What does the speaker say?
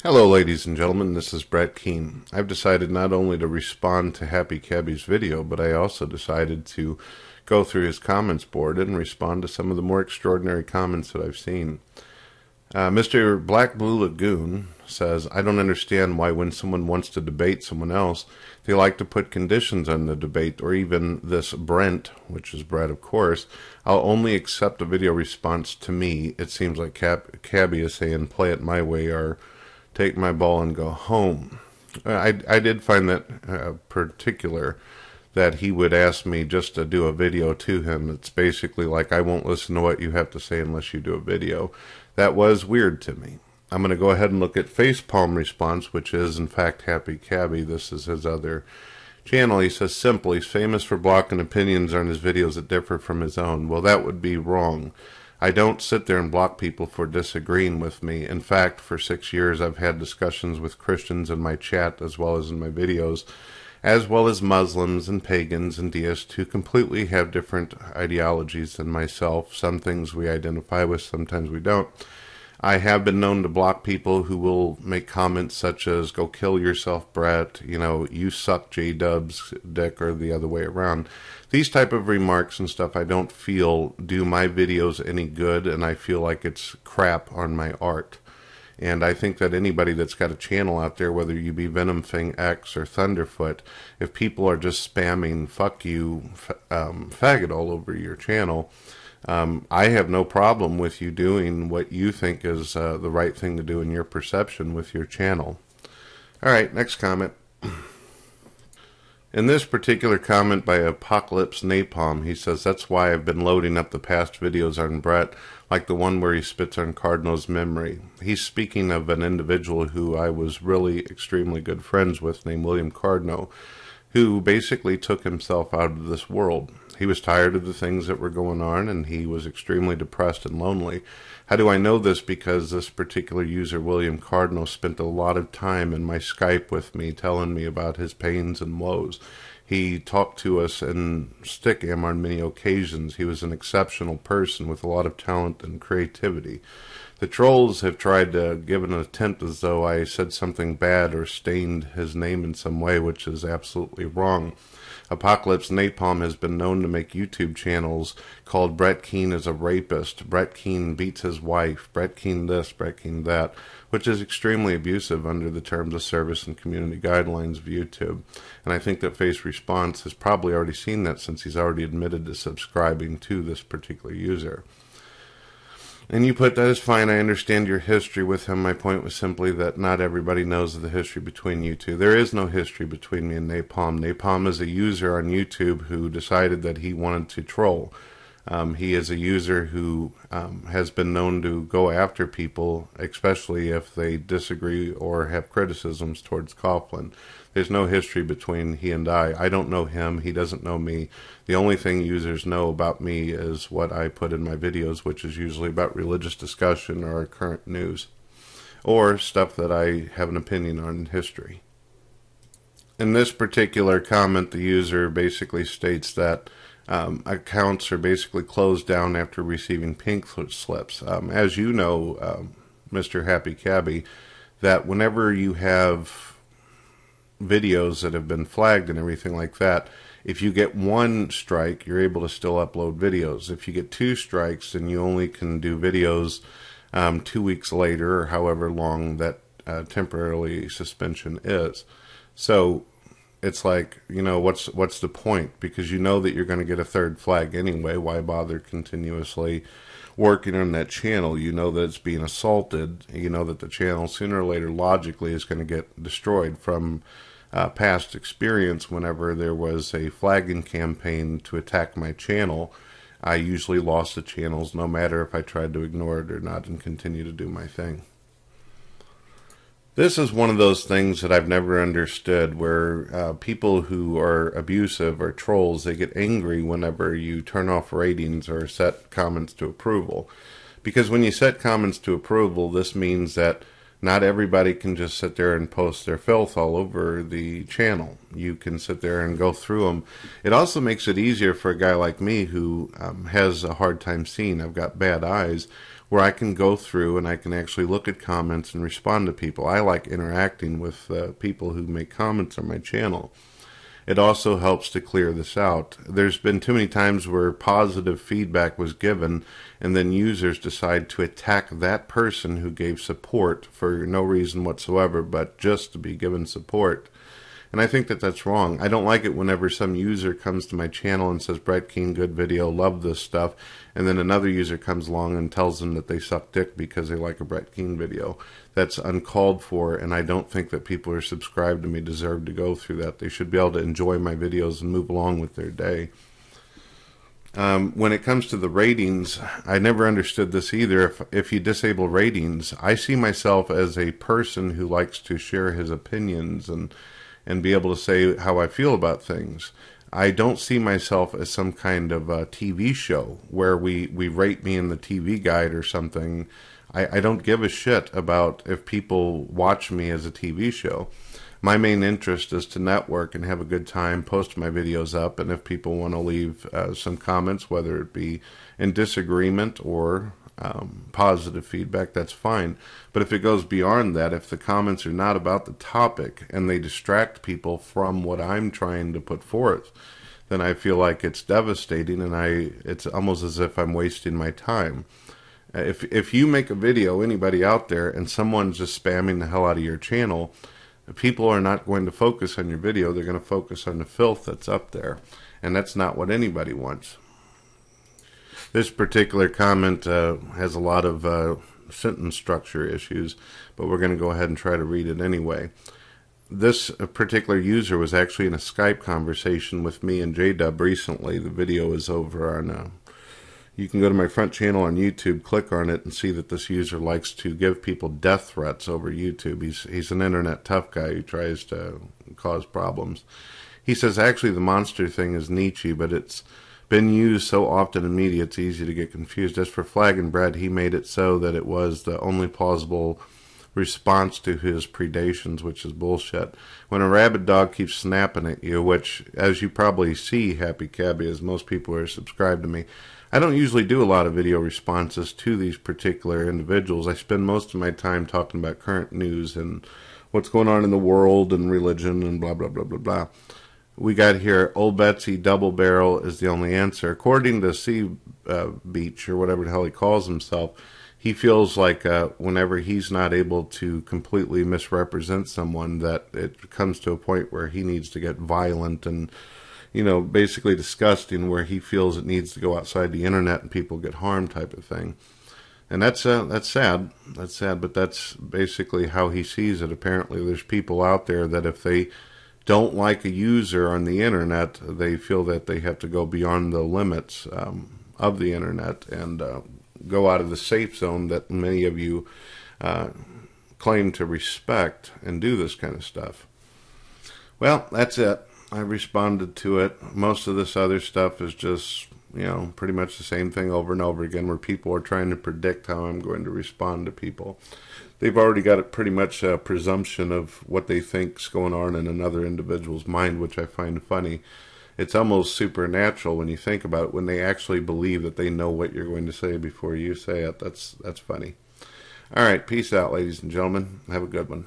Hello ladies and gentlemen, this is Brett Keane. I've decided not only to respond to HappyCabbie's video, but I also decided to go through his comments board and respond to some of the more extraordinary comments that I've seen. Mr. Black Blue Lagoon says, I don't understand why when someone wants to debate someone else, they like to put conditions on the debate, or even this Brent, which is Brett of course, I'll only accept a video response to me. It seems like Cabbie is saying play it my way or take my ball and go home. I did find that particular, that he would ask me just to do a video to him. It's basically like, I won't listen to what you have to say unless you do a video. That was weird to me. I'm going to go ahead and look at Facepalm Response, which is in fact HappyCabbie. This is his other channel. He says, simply, he's famous for blocking opinions on his videos that differ from his own. Well, that would be wrong. I don't sit there and block people for disagreeing with me. In fact, for 6 years I've had discussions with Christians in my chat as well as in my videos, as well as Muslims and pagans and deists who completely have different ideologies than myself. Some things we identify with, sometimes we don't. I have been known to block people who will make comments such as, go kill yourself, Brett, you suck J-Dub's dick, or the other way around. These type of remarks and stuff I don't feel do my videos any good, and I feel like it's crap on my art. And I think that anybody that's got a channel out there, whether you be Venomfang X or Thunderfoot, if people are just spamming fuck you, faggot all over your channel, I have no problem with you doing what you think is the right thing to do in your perception with your channel. Alright, next comment. In this particular comment by Apocalypse Napalm, he says, that's why I've been loading up the past videos on Brett, like the one where he spits on Cardinal's memory. He's speaking of an individual who I was really extremely good friends with named William Cardinal, who basically took himself out of this world. He was tired of the things that were going on, and he was extremely depressed and lonely. How do I know this? Because this particular user, William Cardinal, spent a lot of time in my Skype with me, telling me about his pains and woes. He talked to us in Stickam on many occasions. He was an exceptional person with a lot of talent and creativity. The trolls have tried to give an attempt as though I said something bad or stained his name in some way, which is absolutely wrong. Apocalypse Napalm has been known to make YouTube channels called Brett Keane is a rapist, Brett Keane beats his wife, Brett Keane this, Brett Keane that, which is extremely abusive under the terms of service and community guidelines of YouTube. And I think that Face Response has probably already seen that, since he's already admitted to subscribing to this particular user. And you put, that is fine, I understand your history with him. My point was simply that not everybody knows the history between you two. There is no history between me and Napalm. Napalm is a user on YouTube who decided that he wanted to troll. He is a user who has been known to go after people, especially if they disagree or have criticisms towards Coughlin. There's no history between he and I. I don't know him. He doesn't know me. The only thing users know about me is what I put in my videos, which is usually about religious discussion or current news, or stuff that I have an opinion on in history. In this particular comment, the user basically states that accounts are basically closed down after receiving pink slips. As you know, Mr. HappyCabbie, that whenever you have videos that have been flagged and everything like that, if you get one strike, you're able to still upload videos. If you get 2 strikes, then you only can do videos 2 weeks later, or however long that temporarily suspension is. So it's like, what's the point? Because you know that you're going to get a 3rd flag anyway. Why bother continuously working on that channel? You know that it's being assaulted. You know that the channel sooner or later logically is going to get destroyed. From past experience, whenever there was a flagging campaign to attack my channel, I usually lost the channels, no matter if I tried to ignore it or not, and continue to do my thing. This is one of those things that I've never understood, where people who are abusive or trolls, they get angry whenever you turn off ratings or set comments to approval. Because when you set comments to approval, this means that not everybody can just sit there and post their filth all over the channel. You can sit there and go through them. It also makes it easier for a guy like me who has a hard time seeing. I've got bad eyes. where I can go through and I can actually look at comments and respond to people. I like interacting with people who make comments on my channel. It also helps to clear this out. There's been too many times where positive feedback was given and then users decide to attack that person who gave support for no reason whatsoever, but just to be given support. And I think that that's wrong. I don't like it whenever some user comes to my channel and says, Brett Keane, good video, love this stuff, and then another user comes along and tells them that they suck dick because they like a Brett Keane video. That's uncalled for, and I don't think that people who are subscribed to me deserve to go through that. They should be able to enjoy my videos and move along with their day. When it comes to the ratings, I never understood this either. If you disable ratings, I see myself as a person who likes to share his opinions and be able to say how I feel about things. I don't see myself as some kind of a TV show where we rate me in the TV guide or something. I don't give a shit about if people watch me as a TV show. My main interest is to network and have a good time, post my videos up, and if people want to leave some comments, whether it be in disagreement or positive feedback, that's fine. But if it goes beyond that, if the comments are not about the topic and they distract people from what I'm trying to put forth, then I feel like it's devastating, and it's almost as if I'm wasting my time. If you make a video, anybody out there, and someone's just spamming the hell out of your channel, people are not going to focus on your video. They're going to focus on the filth that's up there, and that's not what anybody wants. This particular comment has a lot of sentence structure issues, but we're going to go ahead and try to read it anyway. This particular user was actually in a Skype conversation with me and J-Dub recently. The video is over on... you can go to my front channel on YouTube, click on it, and see that this user likes to give people death threats over YouTube. He's an internet tough guy who tries to cause problems. He says, actually, the monster thing is Nietzsche, but it's been used so often in media it's easy to get confused. As for Flag and Bread, he made it so that it was the only plausible response to his predations, which is bullshit. When a rabid dog keeps snapping at you, which, as you probably see, HappyCabbie, as most people who are subscribed to me, I don't usually do a lot of video responses to these particular individuals. I spend most of my time talking about current news and what's going on in the world and religion and blah, blah, blah, blah, blah. We got here, Old Betsy Double Barrel is the only answer. According to Sea Beach, or whatever the hell he calls himself, he feels like whenever he's not able to completely misrepresent someone, that it comes to a point where he needs to get violent and, you know, basically disgusting, where he feels it needs to go outside the internet and people get harmed, type of thing. And that's sad. That's sad, but that's basically how he sees it. Apparently there's people out there that if they don't like a user on the internet, they feel that they have to go beyond the limits of the internet and go out of the safe zone that many of you claim to respect and do this kind of stuff. Well, that's it. I responded to it. Most of this other stuff is just, you know, pretty much the same thing over and over again, where people are trying to predict how I'm going to respond to people. They've already got a pretty much a presumption of what they think's going on in another individual's mind, which I find funny. It's almost supernatural when you think about it, when they actually believe that they know what you're going to say before you say it. That's funny. All right, peace out, ladies and gentlemen. Have a good one.